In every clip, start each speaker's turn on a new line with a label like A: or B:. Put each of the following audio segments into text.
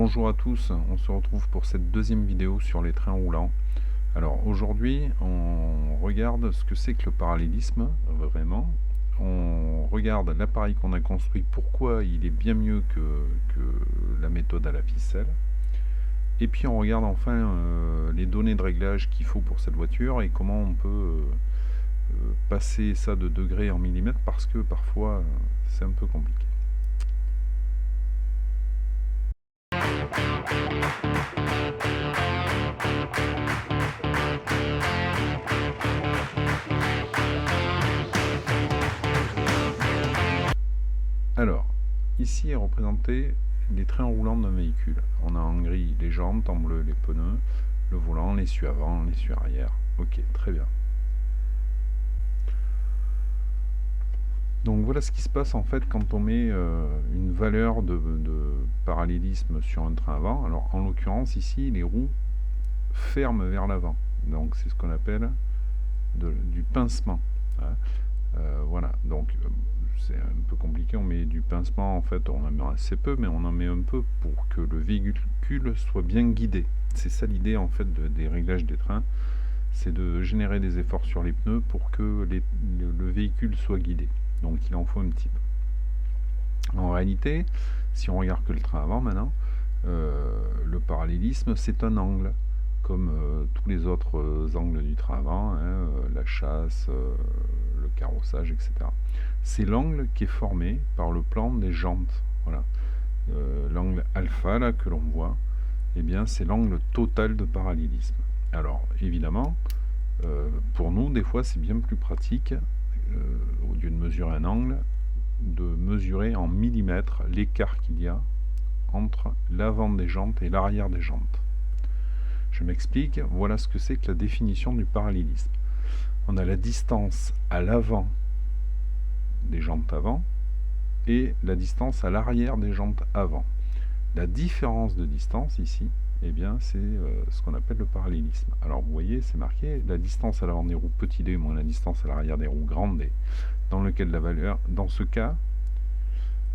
A: Bonjour à tous, on se retrouve pour cette deuxième vidéo sur les trains roulants. Alors aujourd'hui on regarde ce que c'est que le parallélisme, vraiment. On regarde l'appareil qu'on a construit, pourquoi il est bien mieux que la méthode à la ficelle. Et puis on regarde enfin les données de réglage qu'il faut pour cette voiture et comment on peut passer ça de degrés en millimètres, parce que parfois c'est un peu compliqué. Alors, ici est représenté les trains roulants d'un véhicule. On a en gris les jantes, en bleu les pneus, le volant, l'essieu avant, l'essieu arrière. Ok, très bien. Donc voilà ce qui se passe en fait quand on met une valeur de parallélisme sur un train avant. Alors en l'occurrence ici, les roues ferment vers l'avant. Donc c'est ce qu'on appelle du pincement. Hein. Voilà, donc c'est un peu compliqué, on met du pincement, en fait on en met assez peu, mais on en met un peu pour que le véhicule soit bien guidé. C'est ça l'idée en fait des réglages des trains, c'est de générer des efforts sur les pneus pour que le véhicule soit guidé. Donc il en faut un petit peu. En réalité, si on regarde que le train avant maintenant, le parallélisme c'est un angle, comme tous les autres angles du train avant, hein, la chasse, le carrossage, etc. C'est l'angle qui est formé par le plan des jantes. Voilà. L'angle alpha là que l'on voit, eh bien c'est l'angle total de parallélisme. Alors évidemment, pour nous des fois c'est bien plus pratique, au lieu de mesurer un angle, de mesurer en millimètres l'écart qu'il y a entre l'avant des jantes et l'arrière des jantes. Je m'explique, voilà ce que c'est que la définition du parallélisme. On a la distance à l'avant des jantes avant et la distance à l'arrière des jantes avant. La différence de distance ici, eh bien, c'est ce qu'on appelle le parallélisme. Alors vous voyez, c'est marqué la distance à l'avant des roues petit d moins la distance à l'arrière des roues grand D, dans lequel la valeur, dans ce cas,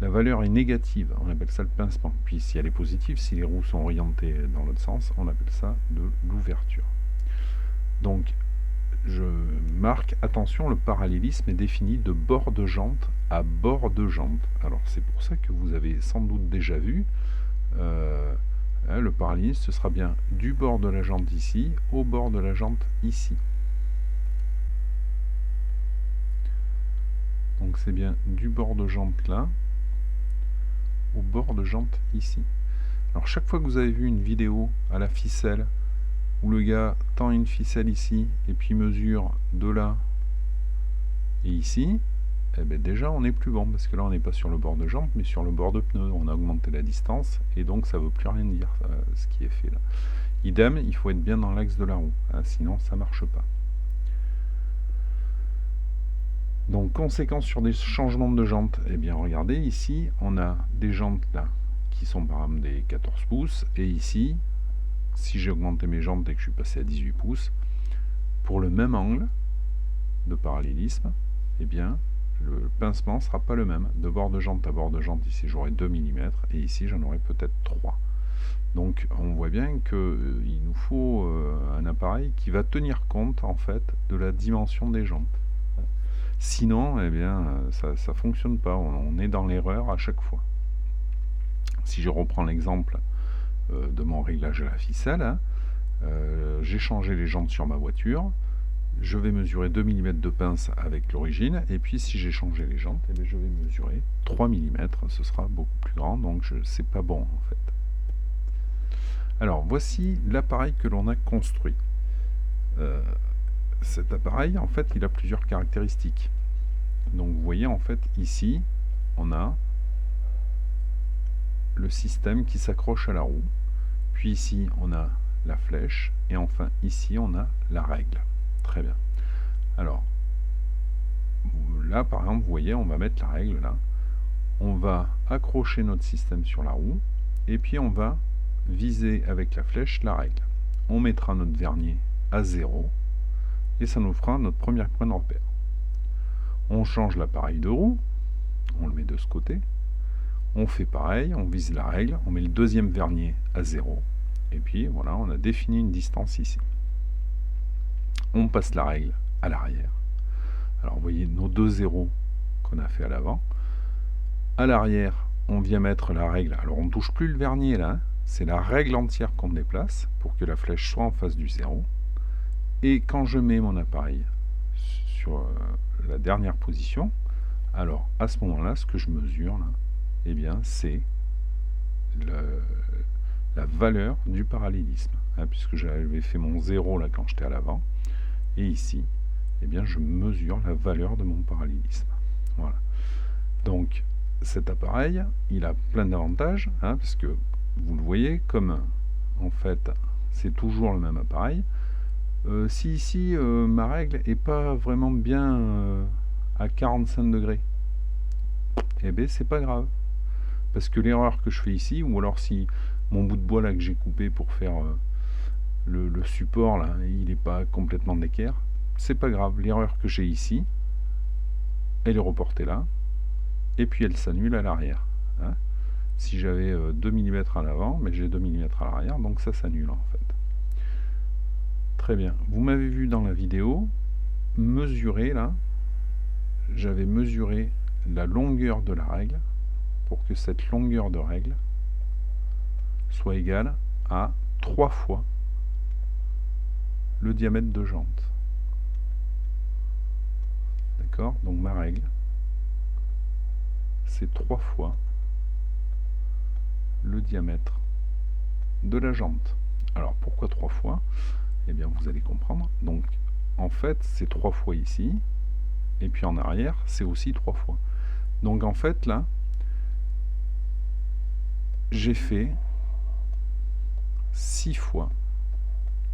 A: la valeur est négative, on appelle ça le pincement. Puis si elle est positive, si les roues sont orientées dans l'autre sens, on appelle ça de l'ouverture. Donc je marque, attention, le parallélisme est défini de bord de jante à bord de jante. Alors c'est pour ça que vous avez sans doute déjà vu, le parallélisme, ce sera bien du bord de la jante ici au bord de la jante ici. Donc c'est bien du bord de jante là au bord de jante ici. Alors chaque fois que vous avez vu une vidéo à la ficelle, où le gars tend une ficelle ici et puis mesure de là et ici, eh bien déjà on est plus bon, parce que là on n'est pas sur le bord de jante mais sur le bord de pneu. On a augmenté la distance et donc ça ne veut plus rien dire, ce qui est fait là. Idem, il faut être bien dans l'axe de la roue, hein, sinon ça marche pas. Donc conséquence sur des changements de jantes, eh bien regardez ici on a des jantes là qui sont par exemple des 14 pouces, et ici si j'ai augmenté mes jantes et que je suis passé à 18 pouces, pour le même angle de parallélisme, eh bien le pincement ne sera pas le même. De bord de jante à bord de jante, ici j'aurai 2 mm et ici j'en aurai peut-être 3. Donc on voit bien qu'il nous faut un appareil qui va tenir compte en fait de la dimension des jantes. Sinon, eh bien, ça ne fonctionne pas, on est dans l'erreur à chaque fois. Si je reprends l'exemple de mon réglage à la ficelle, hein, j'ai changé les jantes sur ma voiture, je vais mesurer 2 mm de pince avec l'origine, et puis si j'ai changé les jantes, eh bien, je vais mesurer 3 mm, ce sera beaucoup plus grand, donc c'est pas bon en fait. Alors voici l'appareil que l'on a construit. Cet appareil, en fait, il a plusieurs caractéristiques. Donc vous voyez, en fait, ici, on a le système qui s'accroche à la roue. Puis ici, on a la flèche. Et enfin, ici, on a la règle. Très bien. Alors, là, par exemple, vous voyez, on va mettre la règle là. On va accrocher notre système sur la roue. Et puis, on va viser avec la flèche la règle. On mettra notre vernier à 0. Et ça nous fera notre premier point de repère. On change l'appareil de roue, on le met de ce côté, On fait pareil, on vise la règle, on met le deuxième vernier à 0, et puis voilà, on a défini une distance ici. On passe la règle à l'arrière. Alors vous voyez nos deux zéros qu'on a fait à l'avant. À l'arrière, on vient mettre la règle. Alors on ne touche plus le vernier là, hein. C'est la règle entière qu'on déplace pour que la flèche soit en face du 0. Et quand je mets mon appareil sur la dernière position, alors à ce moment-là, ce que je mesure là, eh bien c'est la valeur du parallélisme, hein, puisque j'avais fait mon 0 là quand j'étais à l'avant, et ici, eh bien je mesure la valeur de mon parallélisme. Voilà. Donc cet appareil, il a plein d'avantages, hein, parce que vous le voyez, comme en fait c'est toujours le même appareil, si ici ma règle est pas vraiment bien à 45 degrés, eh bien c'est pas grave. Parce que l'erreur que je fais ici, ou alors si mon bout de bois là que j'ai coupé pour faire le support là, il n'est pas complètement d'équerre, c'est pas grave. L'erreur que j'ai ici, elle est reportée là, et puis elle s'annule à l'arrière. Hein. Si j'avais 2 mm à l'avant, mais j'ai 2 mm à l'arrière, donc ça s'annule en fait. Très bien. Vous m'avez vu dans la vidéo mesurer là, j'avais mesuré la longueur de la règle pour que cette longueur de règle soit égale à 3 fois le diamètre de jante. D'accord? Donc ma règle, c'est 3 fois le diamètre de la jante. Alors pourquoi 3 fois? Eh bien vous allez comprendre. Donc en fait c'est 3 fois ici, et puis en arrière c'est aussi 3 fois. Donc en fait là, j'ai fait 6 fois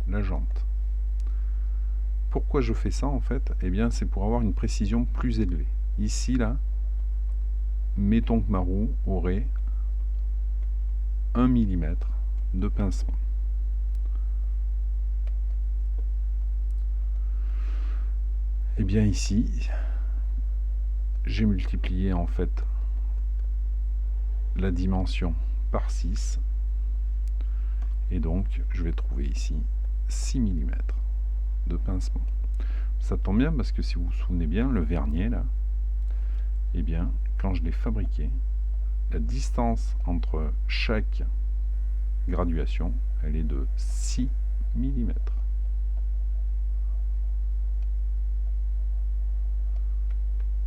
A: la jante. Pourquoi je fais ça en fait? Eh bien c'est pour avoir une précision plus élevée. Ici là, mettons que ma roue aurait 1 mm de pincement. Et bien ici, j'ai multiplié en fait la dimension par 6, et donc je vais trouver ici 6 mm de pincement. Ça tombe bien parce que si vous vous souvenez bien, le vernier là, eh bien quand je l'ai fabriqué, la distance entre chaque graduation, elle est de 6 mm.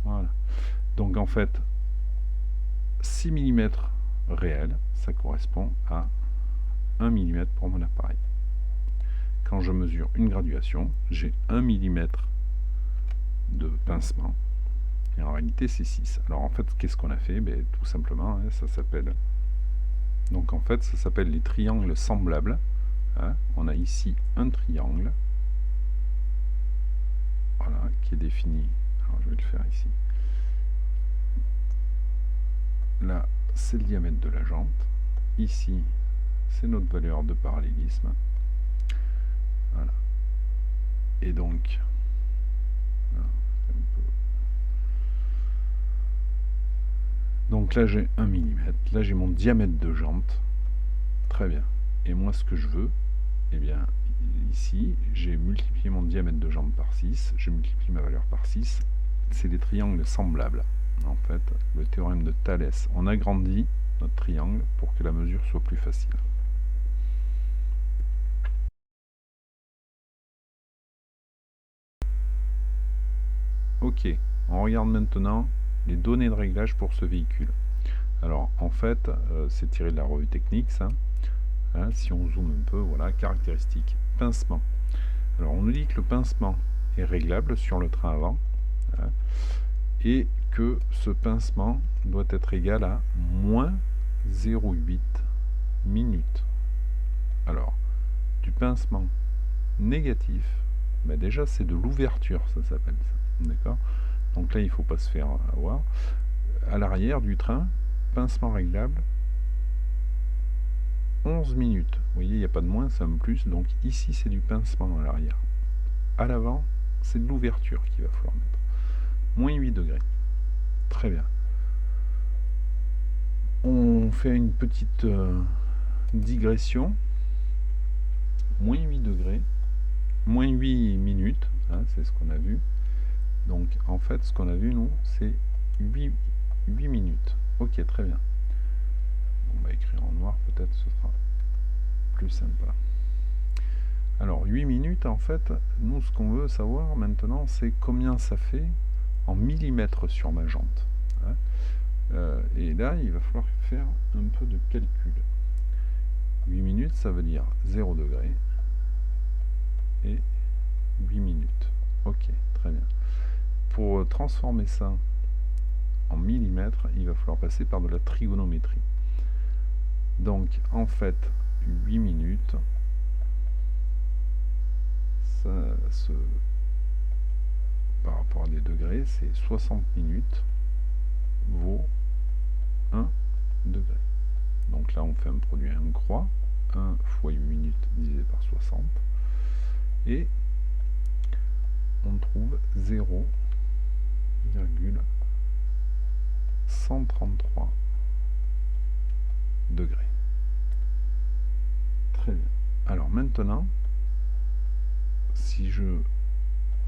A: Voilà. Donc en fait, 6 mm réel, ça correspond à 1 mm pour mon appareil. Quand je mesure une graduation, j'ai 1 mm de pincement. Et en réalité, c'est 6. Alors en fait, qu'est-ce qu'on a fait? Ben, tout simplement, hein, ça s'appelle... Donc en fait, ça s'appelle les triangles semblables. Hein. On a ici un triangle, voilà, qui est défini. Alors je vais le faire ici. Là, c'est le diamètre de la jante. Ici, c'est notre valeur de parallélisme. Voilà. Et donc, là j'ai 1 mm, là j'ai mon diamètre de jante. Très bien. Et moi ce que je veux, eh bien ici, j'ai multiplié mon diamètre de jante par 6, je multiplie ma valeur par 6. C'est des triangles semblables. En fait, le théorème de Thalès, on agrandit notre triangle pour que la mesure soit plus facile. Ok, on regarde maintenant les données de réglage pour ce véhicule. Alors en fait, c'est tiré de la revue technique ça. Hein, si on zoome un peu, voilà, caractéristiques, pincement. Alors on nous dit que le pincement est réglable sur le train avant, hein, et que ce pincement doit être égal à moins 0,8 minutes. Alors, du pincement négatif, ben déjà c'est de l'ouverture, ça s'appelle ça. D'accord? Donc là, il ne faut pas se faire avoir. À l'arrière du train, pincement réglable, 11 minutes. Vous voyez, il n'y a pas de moins, c'est un plus. Donc ici, c'est du pincement à l'arrière. À l'avant, c'est de l'ouverture qu'il va falloir mettre. Moins 8 degrés. Très bien. On fait une petite digression. Moins 8 degrés, moins 8 minutes, hein, c'est ce qu'on a vu. Donc en fait, ce qu'on a vu, nous, c'est 8 minutes. Ok, très bien. On va écrire en noir, peut-être ce sera plus sympa. Alors 8 minutes, en fait, nous, ce qu'on veut savoir maintenant, c'est combien ça fait en millimètres sur ma jante. Hein. Et là, il va falloir faire un peu de calcul. 8 minutes, ça veut dire 0 degré et 8 minutes. Ok, très bien. Pour transformer ça en millimètres, il va falloir passer par de la trigonométrie. Donc, en fait, 8 minutes, par rapport à des degrés, c'est 60 minutes vaut 1 degré. Donc là, on fait un produit à 1 croix, 1 fois 8 minutes divisé par 60, et on trouve 0,133 degrés. Très bien. Alors maintenant, si je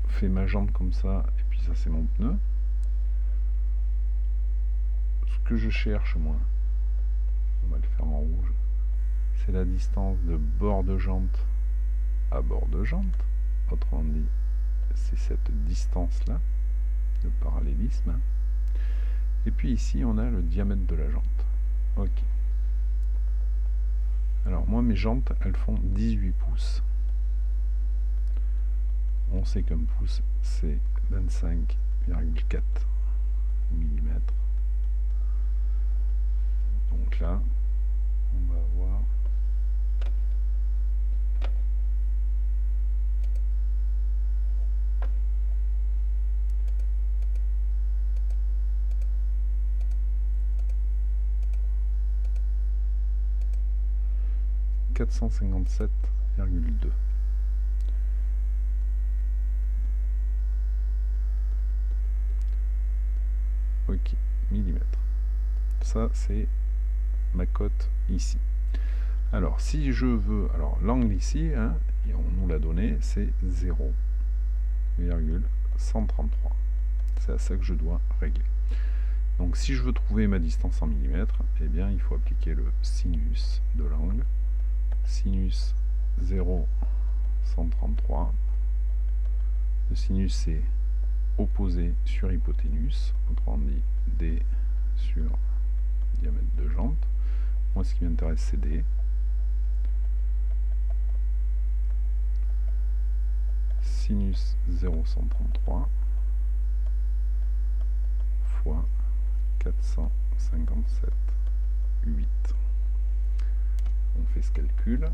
A: fais ma jambe comme ça, et puis ça c'est mon pneu, ce que je cherche, moi, on va le faire en rouge, c'est la distance de bord de jante à bord de jante. Autrement dit, c'est cette distance-là, le parallélisme. Et puis ici, on a le diamètre de la jante. Ok. Alors moi, mes jantes, elles font 18 pouces. On sait qu'un pouce, c'est 25,4 mm. Donc là, on va avoir 457,2. Ok, millimètres. Ça, c'est ma cote ici. Alors, si je veux... Alors, l'angle ici, hein, et on nous l'a donné, c'est 0,133. C'est à ça que je dois régler. Donc, si je veux trouver ma distance en millimètres, eh bien, il faut appliquer le sinus de l'angle. Sinus 0,133. Le sinus, c'est opposé sur hypoténuse, autrement dit D sur diamètre de jante. Moi, ce qui m'intéresse, c'est D. Sinus 0,133 fois 457,8. On fait ce calcul.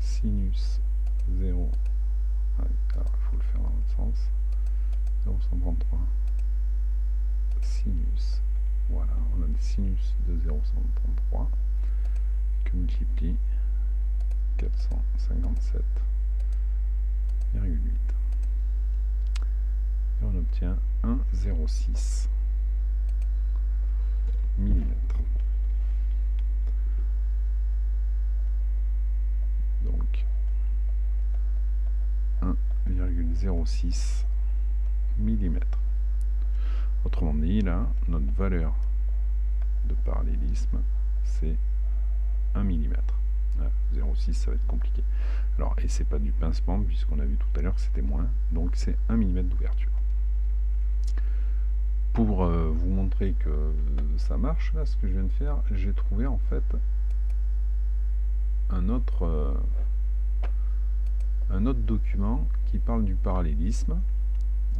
A: Sinus 0. Alors, il faut le faire dans l'autre sens. 0,133. Sinus. Voilà, on a le sinus de 0,133 que multiplie 457,8. Et on obtient 1,06 mm. Donc 1,06 mm. Autrement dit, là, notre valeur de parallélisme, c'est 1 mm. 0,6, ça va être compliqué. Alors, et c'est pas du pincement, puisqu'on a vu tout à l'heure que c'était moins, donc c'est 1 mm d'ouverture. Pour vous montrer que ça marche, là, ce que je viens de faire, j'ai trouvé en fait un autre document qui parle du parallélisme.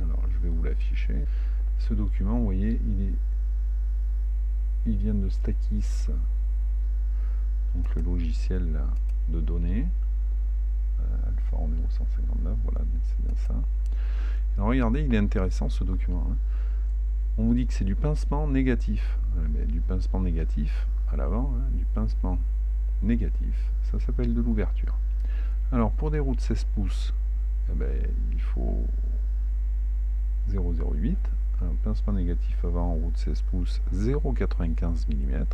A: Alors, je vais vous l'afficher. Ce document, vous voyez, il vient de Stakis, donc le logiciel là, de données, Alfa Romeo 159, voilà, c'est bien ça. Alors regardez, il est intéressant ce document. Hein. On vous dit que c'est du pincement négatif. Mais du pincement négatif à l'avant, hein, du pincement négatif, ça s'appelle de l'ouverture. Alors pour des roues de 16 pouces, eh ben, il faut 0,08. Un pincement négatif avant en roue de 16 pouces, 0,95 mm.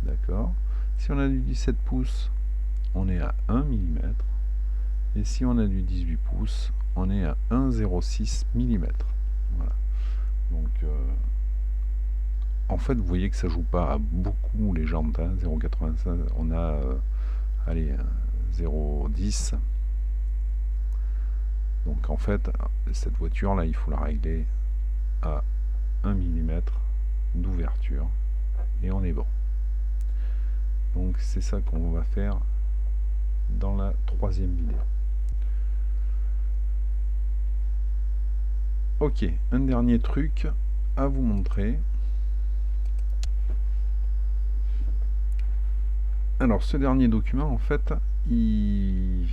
A: D'accord. Si on a du 17 pouces, on est à 1 mm. Et si on a du 18 pouces, on est à 1,06 mm. Voilà. Donc, en fait, vous voyez que ça joue pas à beaucoup les jantes. 0,85, on a, allez, 0,10. Donc, en fait, cette voiture-là, il faut la régler à 1 mm d'ouverture. Et on est bon. Donc, c'est ça qu'on va faire dans la troisième vidéo. Ok, un dernier truc à vous montrer. Alors ce dernier document, en fait, il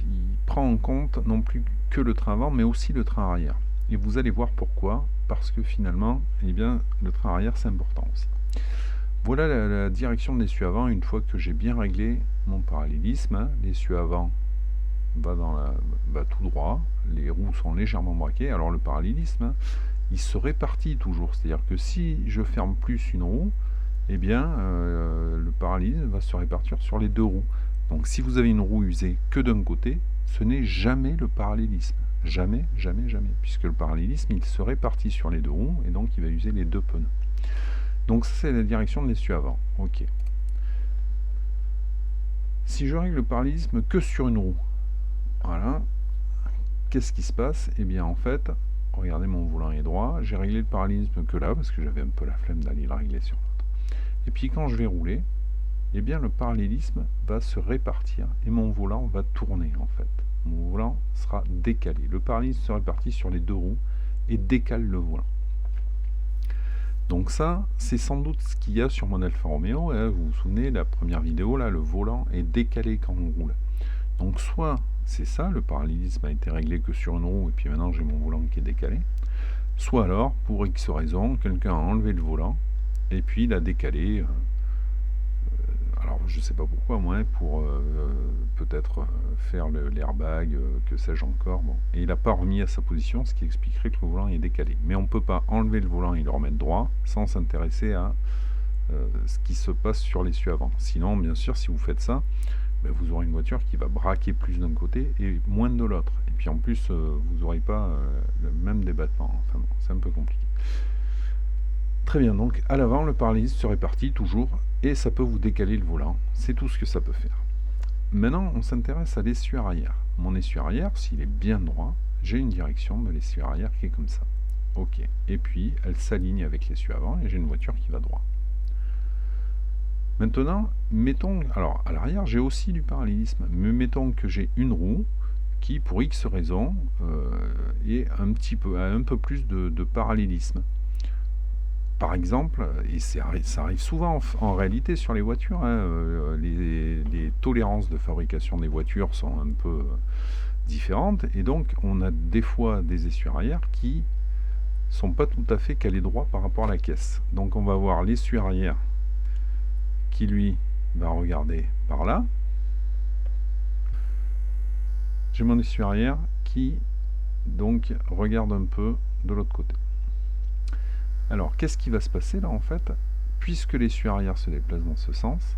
A: prend en compte non plus que le train avant, mais aussi le train arrière. Et vous allez voir pourquoi, parce que finalement, eh bien, le train arrière, c'est important aussi. Voilà la direction de l'essieu avant, une fois que j'ai bien réglé mon parallélisme. L'essieu avant va tout droit, les roues sont légèrement braquées. Alors le parallélisme, il se répartit toujours, c'est-à-dire que si je ferme plus une roue, eh bien le parallélisme va se répartir sur les deux roues. Donc si vous avez une roue usée que d'un côté, ce n'est jamais le parallélisme. Jamais, jamais, jamais. Puisque le parallélisme, il se répartit sur les deux roues, et donc il va user les deux pneus. Donc ça, c'est la direction de l'essieu avant. Ok. Si je règle le parallélisme que sur une roue, voilà, qu'est-ce qui se passe? Eh bien en fait, regardez, mon volant est droit, j'ai réglé le parallélisme que là, parce que j'avais un peu la flemme d'aller le régler sur l'autre. Et puis quand je vais rouler, eh bien le parallélisme va se répartir et mon volant va tourner en fait. Mon volant sera décalé. Le parallélisme se répartit sur les deux roues et décale le volant. Donc ça, c'est sans doute ce qu'il y a sur mon Alfa Romeo. Hein, vous vous souvenez, la première vidéo, là, le volant est décalé quand on roule. Donc soit c'est ça, le parallélisme a été réglé que sur une roue et puis maintenant j'ai mon volant qui est décalé. Soit alors, pour X raison, quelqu'un a enlevé le volant et puis il a décalé. Alors je sais pas pourquoi, moi, pour peut-être faire l'airbag, que sais-je encore. Bon. Et il n'a pas remis à sa position, ce qui expliquerait que le volant est décalé. Mais on ne peut pas enlever le volant et le remettre droit sans s'intéresser à ce qui se passe sur l'essieu avant. Sinon, bien sûr, si vous faites ça, ben, vous aurez une voiture qui va braquer plus d'un côté et moins de l'autre. Et puis en plus, vous n'aurez pas le même débattement. Enfin bon, c'est un peu compliqué. Très bien, donc à l'avant, le parallélisme se répartit toujours et ça peut vous décaler le volant. C'est tout ce que ça peut faire. Maintenant, on s'intéresse à l'essieu arrière. Mon essieu arrière, s'il est bien droit, j'ai une direction de l'essieu arrière qui est comme ça. Ok. Et puis, elle s'aligne avec l'essieu avant et j'ai une voiture qui va droit. Maintenant, mettons, alors à l'arrière, j'ai aussi du parallélisme, mais mettons que j'ai une roue qui, pour X raison, est a un peu plus de parallélisme. Par exemple, et ça arrive souvent en réalité sur les voitures, hein, les tolérances de fabrication des voitures sont un peu différentes, et donc on a des fois des essieux arrière qui sont pas tout à fait calés droit par rapport à la caisse. Donc on va voir l'essieu arrière qui lui va regarder par là. J'ai mon essieu arrière qui donc regarde un peu de l'autre côté. Alors, qu'est-ce qui va se passer là en fait? Puisque l'essieu arrière se déplace dans ce sens,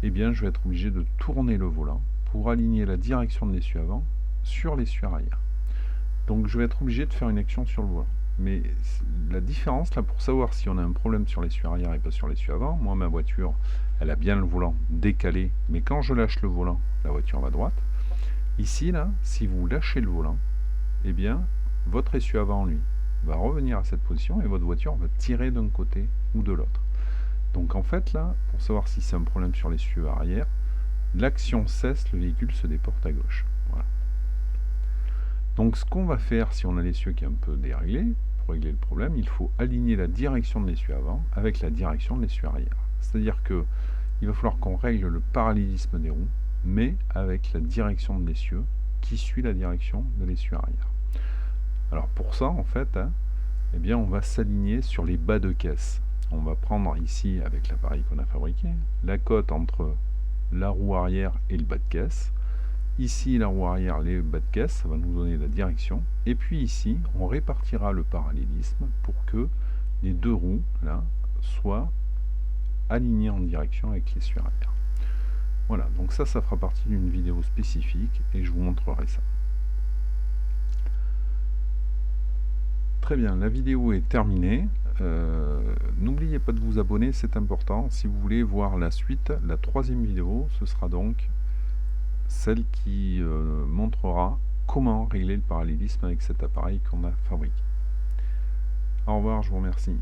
A: eh bien je vais être obligé de tourner le volant pour aligner la direction de l'essieu avant sur l'essieu arrière. Donc je vais être obligé de faire une action sur le volant. Mais la différence là, pour savoir si on a un problème sur l'essieu arrière et pas sur l'essieu avant, moi ma voiture, elle a bien le volant décalé, mais quand je lâche le volant, la voiture va à droite. Ici là, si vous lâchez le volant, eh bien votre essieu avant lui va revenir à cette position et votre voiture va tirer d'un côté ou de l'autre. Donc en fait là, pour savoir si c'est un problème sur l'essieu arrière, l'action cesse, le véhicule se déporte à gauche. Voilà. Donc ce qu'on va faire si on a l'essieu qui est un peu déréglé, pour régler le problème, il faut aligner la direction de l'essieu avant avec la direction de l'essieu arrière. C'est-à-dire que il va falloir qu'on règle le parallélisme des roues, mais avec la direction de l'essieu qui suit la direction de l'essieu arrière. Alors pour ça, en fait, eh bien, on va s'aligner sur les bas de caisse. On va prendre ici, avec l'appareil qu'on a fabriqué, la cote entre la roue arrière et le bas de caisse. Ici, la roue arrière, les bas de caisse, ça va nous donner la direction. Et puis ici, on répartira le parallélisme pour que les deux roues, là, soient alignées en direction avec l'essieu arrière. Voilà, donc ça fera partie d'une vidéo spécifique et je vous montrerai ça. Très bien, la vidéo est terminée. N'oubliez pas de vous abonner, c'est important. Si vous voulez voir la suite, la troisième vidéo, ce sera donc celle qui montrera comment régler le parallélisme avec cet appareil qu'on a fabriqué. Au revoir, je vous remercie.